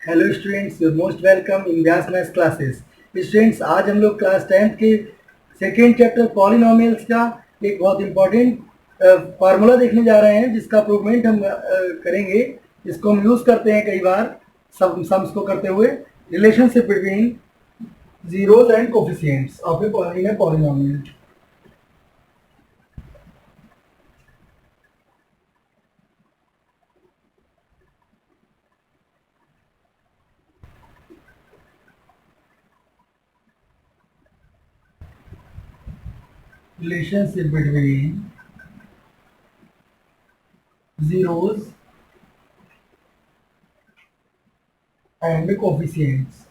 Hello students, you most welcome in Vyas maths classes. Students, आज हम लोग class 10th के सेकेंड चैप्टर पॉलिनोमियल्स का एक बहुत इंपॉर्टेंट फार्मूला देखने जा रहे हैं, जिसका प्रूवमेंट हम करेंगे। इसको हम यूज़ करते हैं कई बार सम्स को करते हुए। Relationship between zeros and coefficients of a polynomial. Relationship between zeros and coefficients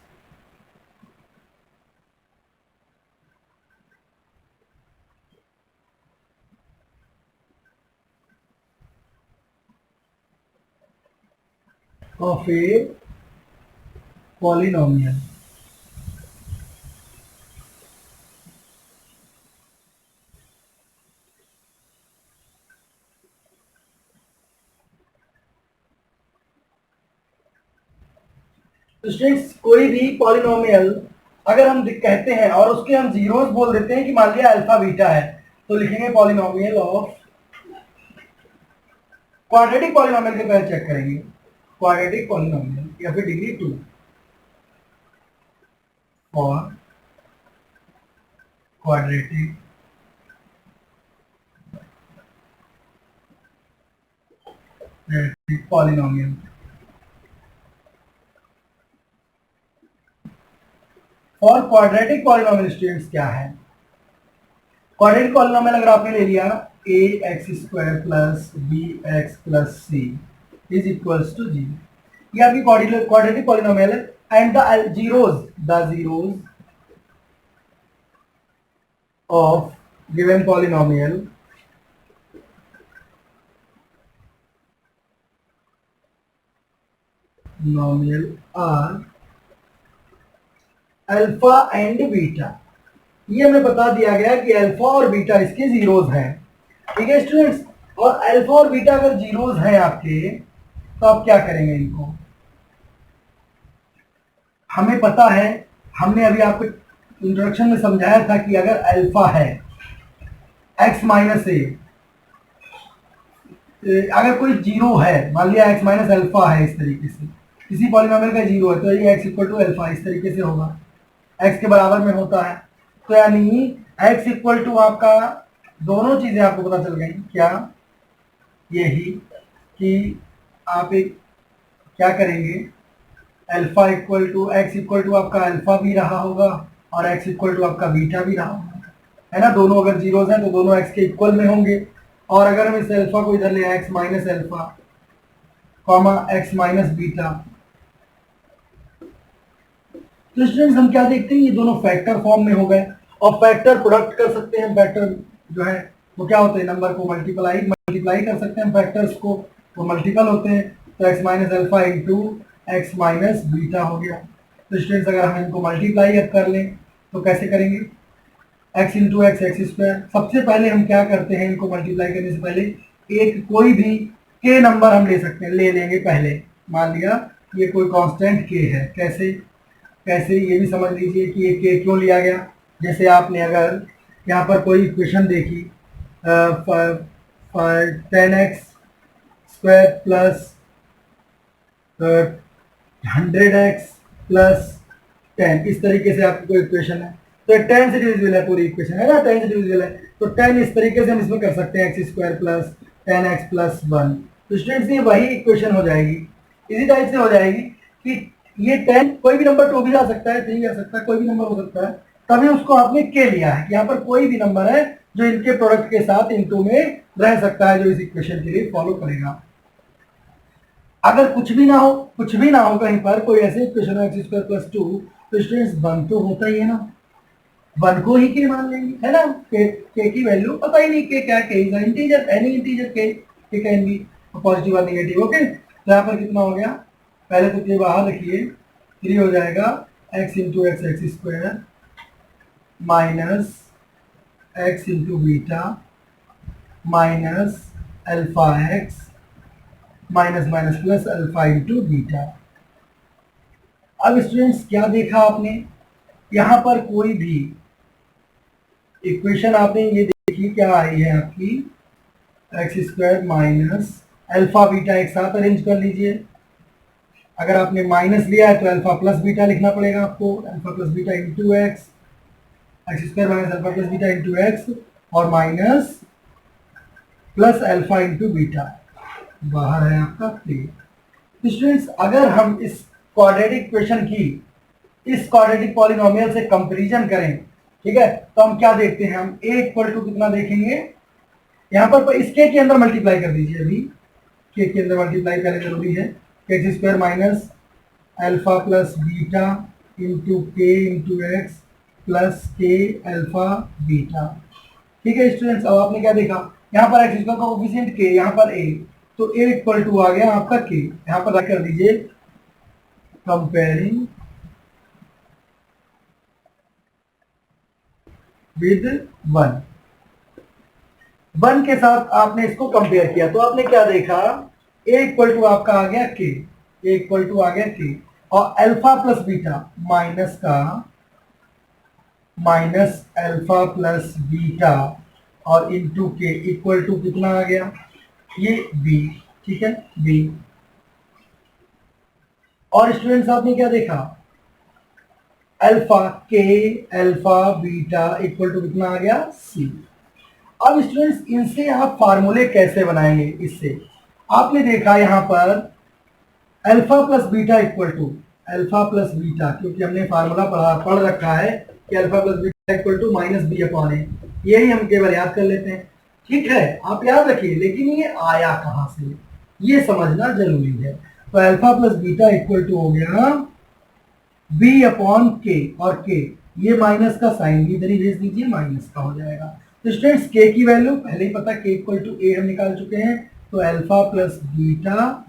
of a polynomial. तो स्टूडेंट्स, कोई भी पॉलिनोमियल अगर हम कहते हैं और उसके हम जीरोस बोल देते हैं कि मान लिया अल्फा बीटा है, तो लिखेंगे पॉलिनोमियल ऑफ क्वाड्रेटिक पॉलिनोमियल के पहले चेक करेंगे क्वाड्रेटिक पॉलिनोमियल या फिर डिग्री 2 फॉर क्वाड्रेटिक पॉलिनोमियल। और क्वाड्रेटिक पॉलिनोमियल स्टूडेंट्स क्या है? क्वाड्रेटिक पॉलिनोमियल अगर आपने ले लिया a x square plus b x plus c is equals to g, ये आपकी क्वाड्रेटिक पॉलिनोमियल है। And the zeros of given polynomial are alpha and beta. ये हमें बता दिया गया कि अल्फा और बीटा इसके जीरोज हैं। ठीक है स्टूडेंट्स, और अल्फा और बीटा अगर जीरोज हैं आपके, तो आप क्या करेंगे? इनको हमें पता है, हमने अभी आपको इंट्रोडक्शन में समझाया था कि अगर अल्फा है एक्स माइनस ए, अगर कोई जीरो है, मान लिया एक्स माइनस अल्फा है, इस तरीके से किसी पॉलिनोमियल का जीरो है, तो ये एक्स इक्वल टू अल्फा इस तरीके से होगा, एक्स के बराबर में होता है। तो यानी एक्स इक्वल टू आपका, दोनों चीजें आपको पता चल गई क्या? यही कि आप एक क्या करेंगे, alpha equal to X equal to आपका अल्फा भी रहा होगा और एक्स इक्वल टू आपका बीटा भी रहा होगा, है ना। दोनों अगर जीरोज हैं तो दोनों एक्स के इक्वल में होंगे। और अगर हम इस अल्फा को इधर ले आए, x minus alpha comma x minus beta, तो स्टूडेंट्स हम क्या देखते हैं, ये दोनों फैक्टर फॉर्म में हो गए और फैक्टर प्रोडक्ट कर सकते हैं। फैक्टर जो है वो क्या होते हैं, नंबर को मल्टीप्लाई कर सकते हैं फैक्टर्स को, वो मल्टीपल होते हैं। तो x minus alpha into x minus beta हो गया। तो स्टूडेंट्स, अगर हम इनको मल्टीप्लाई कर लें तो कैसे करेंगे? X into x x square. सबसे पहले हम क्या करते हैं, इनको मल्टीप्लाई करने से पहले एक कोई भी के नंबर हम ले सकते हैं, ले लेंगे पहले। मान लिया ये कोई कांस्टेंट के है, कैसे ये भी समझ लीजिए कि ये के क्यों लिया गया। जैसे आपने अगर यहाँ पर कोई इक्वेशन देखी, 10x square plus 100x plus 10, इस तरीके से आपकी कोई इक्वेशन है, तो 10 से डिविजिबल है पूरी इक्वेशन, है ना, 10 से डिविजिबल है। तो 10 इस तरीके से हम इसमें कर सकते हैं, x square plus 10x plus 1। तो स्टूडेंट्स, ये वही इक्वेशन हो जाएगी, इसी टाइप से हो जाएगी कि ये 10, कोई भी नंबर 2 भी आ सकता है, 3 आ सकता है, कोई भी नंबर हो सकता है, तभी उसको आपने के लिया है कि यहाँ पर कोई भी नंबर है जो इनके प्रोडक्ट के साथ इनटू में रह सकता है, जो इस इक्वेशन के लिए फॉलो करेगा। अगर कुछ भी ना हो कहीं पर कोई ऐसे इक्वेशन हो एक्स स्क्वायर प्लस 2, तो स्टूडेंट्स 1 तो होता ही है ना, 1 को ही के मान लेंगे, है ना। के की वैल्यू पता ही नहीं, के क्या, के इज इंटीजर, एनी इंटीजर के कैन बी पॉजिटिव और नेगेटिव। ओके, तो यहाँ पर कितना हो गया, पहले तो के बाहर रखिए, 3 हो जाएगा x into x x square minus x into beta minus alpha x minus minus plus alpha into beta. अब स्टूडेंट्स क्या देखा आपने, यहाँ पर कोई भी इक्वेशन आपने ये देखी क्या आई है आपकी, x square minus alpha beta एक साथ अरेंज कर लीजिए। अगर आपने माइनस लिया है तो अल्फा प्लस बीटा लिखना पड़ेगा आपको, alpha plus beta into x, x square minus alpha plus beta into x, और minus plus alpha into beta, बाहर है आपका के। स्टूडेंट्स अगर हम इस क्वाड्रेटिक इक्वेशन की इस क्वाड्रेटिक पॉलिनोमियल से कंपैरिजन करें, ठीक है, तो हम क्या देखते हैं, हम a इक्वल टू कितना देखेंगे, यहाँ पर इस के अंदर मल्टीप्लाई कर दीजिए, अभी के अंदर मल्टीप्लाई पहले जरूरी है, x square minus alpha plus beta into के into x plus k alpha beta. ठीक है स्टूडेंट्स, अब आपने क्या देखा, यहाँ पर एक्स स्क्वायर का कोफिशिएंट के, यहाँ पर ए, तो ए इक्वल टू आ गया आपका के, यहाँ पर कर दीजिए कंपेयरिंग विद वन, वन के साथ आपने इसको कंपेयर किया तो आपने क्या देखा, ए इक्वल टू आपका आ गया के, ए इक्वल टू आ गया के, और अल्फा प्लस बीटा माइनस का माइनस अल्फा प्लस बीटा और इंटू के इक्वल टू कितना आ गया, ये बी, ठीक है बी। और स्टूडेंट्स आपने क्या देखा, अल्फा के अल्फा बीटा इक्वल टू कितना आ गया सी। अब स्टूडेंट्स इनसे आप फार्मूले कैसे बनाएंगे, इससे आपने देखा यहाँ पर alpha plus beta equal to alpha plus beta, क्योंकि हमने फार्मूला पढ़ रखा है कि alpha plus beta equal to minus b upon a, यही हम केवल याद कर लेते हैं, ठीक है आप याद रखिए, लेकिन ये आया कहां से ये समझना जरूरी है। तो alpha plus beta equal to हो गया बी अपॉन के, और के ये माइनस का साइन भी इधर ही भेज दीजिए, माइनस का हो जाएगा। तो स्टूडेंट्स के की वैल्यू पहले ही पता, के इक्वल टू ए हम निकाल चुके हैं, तो alpha plus beta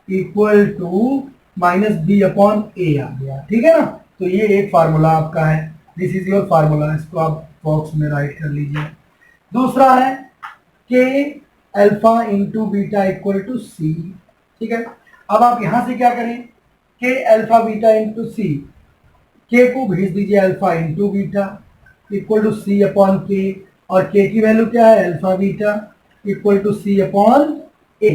equal to minus b upon a आ गया, ठीक है ना। तो ये एक फार्मूला आपका है, दिस इज योर फार्मूला, इसको आप बॉक्स में राइट कर लीजिए। दूसरा है के alpha into beta equal to c, ठीक है। अब आप यहां से क्या करें, के अल्फा बीटा इंटू सी, के को भेज दीजिए alpha into beta equal to C upon के, और के की वैल्यू क्या है alpha beta equal to C upon a.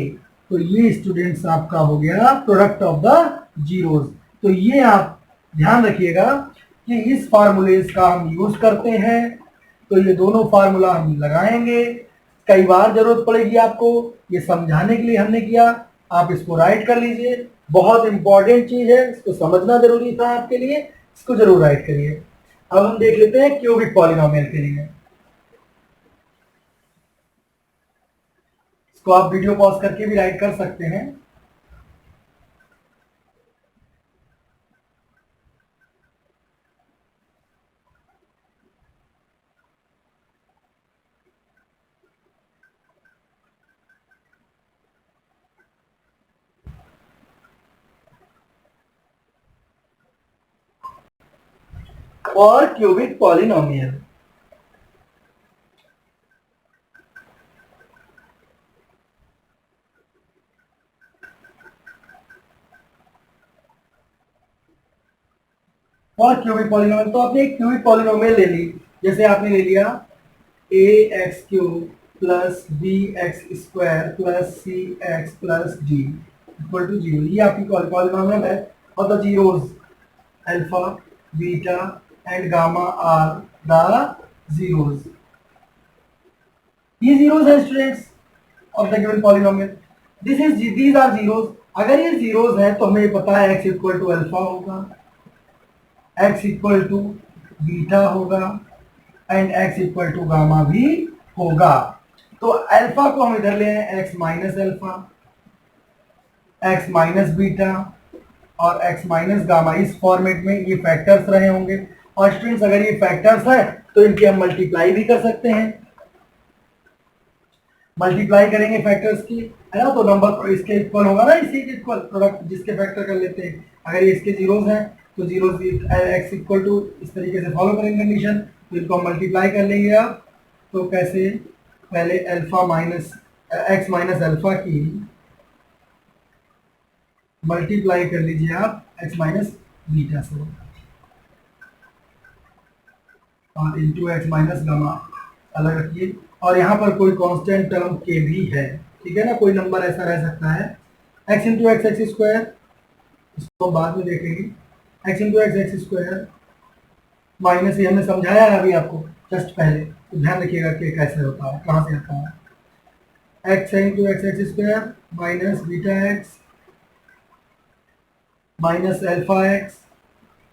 तो ये स्टूडेंट्स आपका हो गया प्रोडक्ट ऑफ द जीरोस। तो ये आप ध्यान रखिएगा कि इस फार्मूलेज का हम यूज करते हैं, तो ये दोनों फार्मूला हम लगाएंगे, कई बार जरूरत पड़ेगी आपको, ये समझाने के लिए हमने किया, आप इसको राइट कर लीजिए, बहुत इंपॉर्टेंट चीज है, इसको समझना जरूरी था आपके लिए, इसको जरूर राइट करिए। अब हम देख लेते हैं क्यूबिक पॉलिनोमियल के लिए, इसको आप वीडियो पॉज करके भी राइट कर सकते हैं। और क्यूबिक पॉलिनोमियल, और क्यूबिक पॉलिनोमियल, तो आपने एक क्यूबिक पॉलिनोमियल ले ली, जैसे आपने ले लिया a x cube plus b x square plus c x plus d equal to zero, ये आपकी पॉलिनोमियल है, और the zeros alpha beta and gamma are the zeros, ये जीरोस है students of the given polynomial, these are zeros. अगर ये zeros है तो हमें पता है एक्स इक्वल टू अल्फा होगा, एक्स इक्वल टू बीटा होगा and x equal to gamma भी होगा। तो अल्फा को हम इधर ले आए x minus alpha, x minus beta और एक्स माइनस गामा, इस फॉर्मेट में ये फैक्टर्स रहे होंगे। और स्टूडेंट्स अगर ये फैक्टर्स है तो इनकी हम मल्टीप्लाई भी कर सकते हैं, मल्टीप्लाई करेंगे फैक्टर्स की, है ना, तो नंबर इसके इक्वल होगा ना, इसी के इक्वल प्रोडक्ट जिसके फैक्टर कर लेते हैं। अगर ये इसके जीरोस हैं तो जीरो एक्स इक्वल टू इस तरीके से फॉलो करेंगे कंडीशन, तो इनको हम मल्टीप्लाई कर लेंगे आप, तो कैसे, पहले alpha minus x minus alpha की मल्टीप्लाई कर लीजिए आप एक्स माइनस बीटा से होगा, और इंटू एक्स माइनस गामा अलग रखिए, और यहाँ पर कोई कांस्टेंट टर्म के भी है, ठीक है ना, कोई नंबर ऐसा रह सकता है। X into x x square, इसको बाद में देखेंगे। X into x x square minus, ये हमने समझाया है अभी आपको जस्ट पहले, तो ध्यान रखिएगा कि कैसे होता है, कहाँ से आता है। X into x x square minus beta x minus alpha x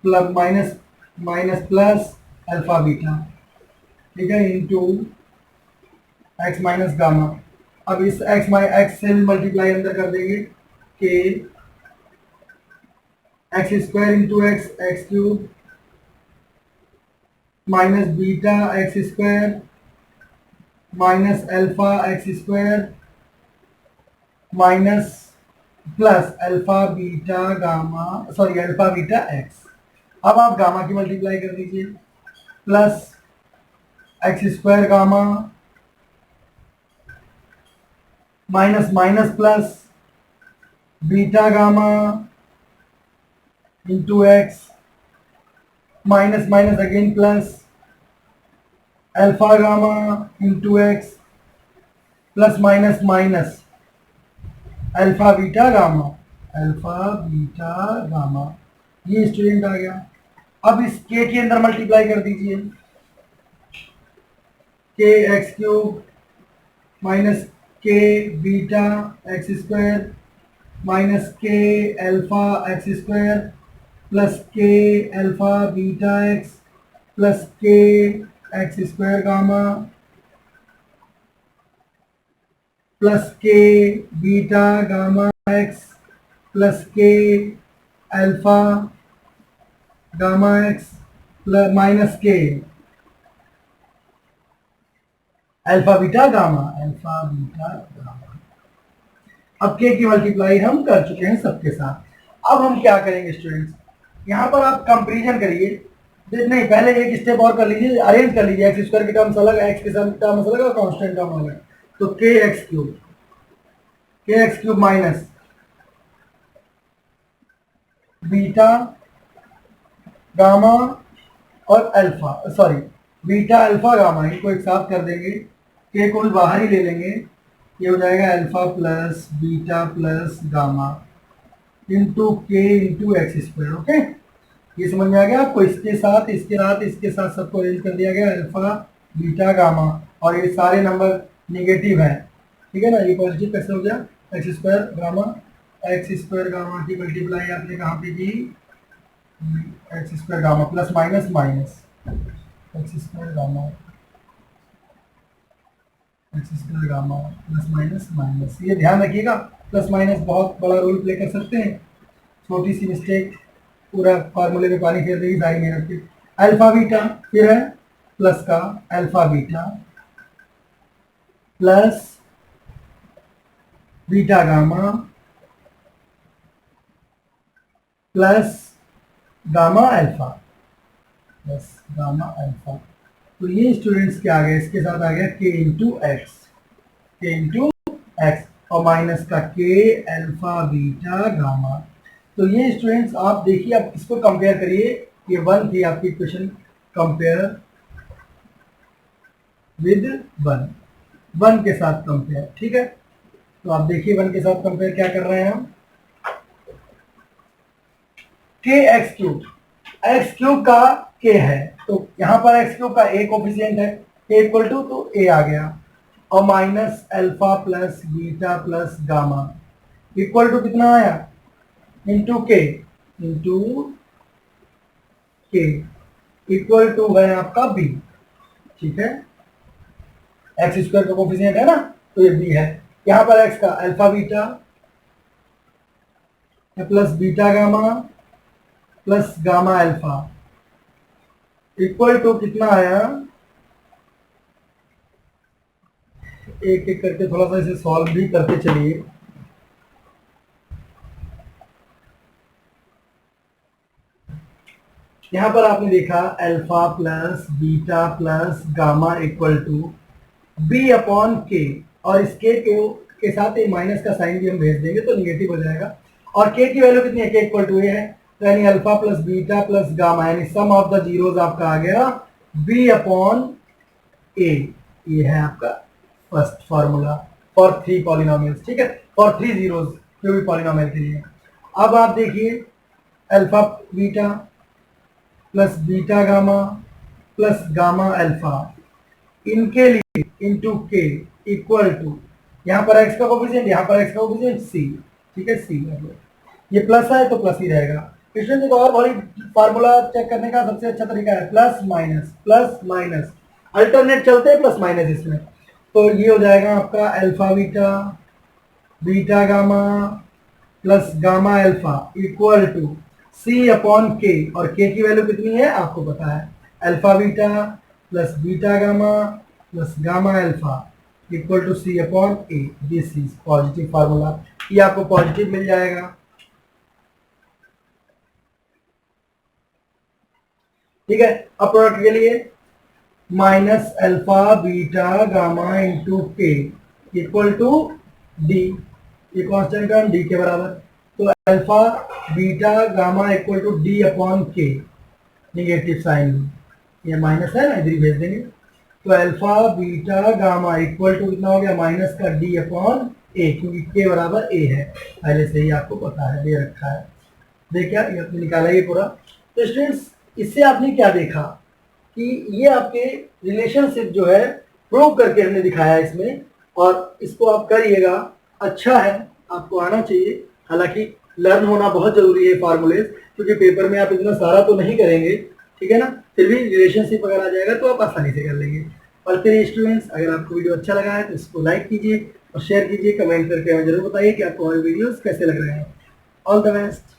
plus minus minus plus alpha beta, ठीक है, इंटू एक्स माइनस गामा। अब इस एक्स से मल्टीप्लाई अंदर कर देंगे कि x square into x x cube minus beta x square minus alpha x square minus plus alpha beta gamma, sorry alpha beta x. अब आप गामा की मल्टीप्लाई कर दीजिए, plus x square gamma minus minus plus beta gamma into x minus minus again plus alpha gamma into x plus minus minus alpha beta gamma, alpha beta gamma. ये student आ गया। अब इस के अंदर multiply कर दीजिए, k x cube minus k beta x square minus k alpha x square plus k alpha beta x plus k x square gamma plus k beta gamma x plus k alpha gamma x plus minus k alpha beta gamma, alpha beta gamma. अब k की multiply हम कर चुके हैं सबके साथ। अब हम क्या करेंगे स्टूडेंट्स, यहाँ पर आप कंपेरिजन करिए, नहीं पहले एक स्टेप और कर लीजिए, अरेंज कर लीजिए, एक्स स्क्वायर की टर्म्स अलग, एक्स के टर्म्स अलग और कांस्टेंट टर्म अलग। तो k x cube minus beta gamma और alpha, sorry beta alpha gamma, इनको एक साथ कर देंगे, के को भी बाहर ही ले लेंगे, ये हो जाएगा alpha plus beta plus gamma into के इंटू एक्स स्क्वायर। ओके, ये समझ में आ गया आपको। इसके साथ इसके साथ इसके साथ सबको अरेंज कर दिया गया, अल्फा बीटा गामा, और ये सारे नंबर नेगेटिव है, ठीक है ना, ये पॉजिटिव कैसे हो गया, एक्स स्क्वायर गामा की मल्टीप्लाई आपने कहाँ पे की, x square gamma plus minus minus x square gamma plus minus minus. ये ध्यान रखिएगा, प्लस माइनस बहुत बड़ा रोल प्ले कर सकते हैं, छोटी सी मिस्टेक पूरा फार्मूले में पानी फेर देगी सारी मेहनत की। अल्फा बीटा फिर है प्लस का alpha beta plus beta gamma plus gamma alpha plus gamma alpha. तो ये स्टूडेंट्स क्या आ गया, इसके साथ आ गया के इंटू एक्स और माइनस का के अल्फा बीटा गामा। तो ये स्टूडेंट्स आप देखिए, आप इसको कंपेयर करिए, ये 1 थी आपकी क्वेश्चन, कंपेयर विद 1 के साथ कंपेयर, ठीक है। तो आप देखिए 1 के साथ कंपेयर क्या कर रहे हैं हम, के एक्स क्यूब का के है, तो यहाँ पर एक्स क्यूब का ए कोफिशिएंट है, के इक्वल टू, तो ए आ गया, और minus alpha plus beta plus gamma equal to कितना आया, इंटू के इक्वल टू है आपका बी, ठीक है, एक्स स्क्वायर का कोफिशिएंट है ना, तो ये बी है। यहाँ पर एक्स का alpha beta plus beta gamma plus gamma alpha equal to कितना आया, एक एक करके थोड़ा सा इसे सॉल्व भी करते चलिए। यहां पर आपने देखा alpha plus beta plus gamma equal to B upon के, और इस के साथ एक माइनस का साइन भी हम भेज देंगे तो निगेटिव हो जाएगा, और के की वैल्यू कितनी है, के इक्वल टू ए है, तो यानी alpha plus beta plus gamma यानी सम ऑफ द जीरोस आपका आ गया बी अपॉन ए। ये है आपका फर्स्ट फॉर्मूला फॉर 3 पॉलिनोमियल्स, ठीक है, फॉर 3 जीरोस जो भी पॉलिनोमियल के लिए। अब आप देखिए alpha beta plus beta gamma plus gamma alpha, इनके लिए इंटू के इक्वल टू, यहाँ पर एक्स का कोफिशिएंट, यहाँ पर एक्स का कोफिशिएंट सी, ठीक है, सी ये प्लस है तो प्लस ही रहेगा। स्टूडेंट एक और बड़ी फार्मूला चेक करने का सबसे अच्छा तरीका है प्लस माइनस, अल्टरनेट चलते हैं प्लस माइनस इसमें। तो ये हो जाएगा आपका alpha beta beta gamma plus gamma alpha equal to C upon के, और के की वैल्यू कितनी है आपको पता है, alpha beta plus beta gamma plus gamma alpha equal to C upon A. This is positive formula, ये आपको पॉजिटिव मिल जाएगा, ठीक है। अब प्रोडक्ट के लिए minus alpha beta gamma into K equal to D, ये कांस्टेंट टर्म डी के बराबर, तो alpha beta gamma equal to D upon K, negative sign, ये माइनस है ना, इधर ही भेज देंगे। तो alpha beta gamma equal to कितना हो गया माइनस का डी अपॉन ए, क्योंकि के बराबर ए है, पहले से ही आपको पता है, दे रखा है, देखिए ये आपने निकाला ये पूरा। तो स्टूडेंट्स इससे आपने क्या देखा कि ये आपके रिलेशनशिप जो है प्रूव करके हमने दिखाया इसमें, और इसको आप करिएगा, अच्छा है, आपको आना चाहिए। हालांकि लर्न होना बहुत जरूरी है फार्मूलेज, क्योंकि पेपर में आप इतना सारा तो नहीं करेंगे, ठीक है ना, फिर भी रिलेशनशिप अगर आ जाएगा तो आप आसानी से कर लेंगे। और फिर स्टूडेंट्स अगर आपको वीडियो अच्छा लगा है तो इसको लाइक कीजिए और शेयर कीजिए, कमेंट करके हमें जरूर बताइए कि आपको हमारे वीडियोस कैसे लग रहे हैं। All the best.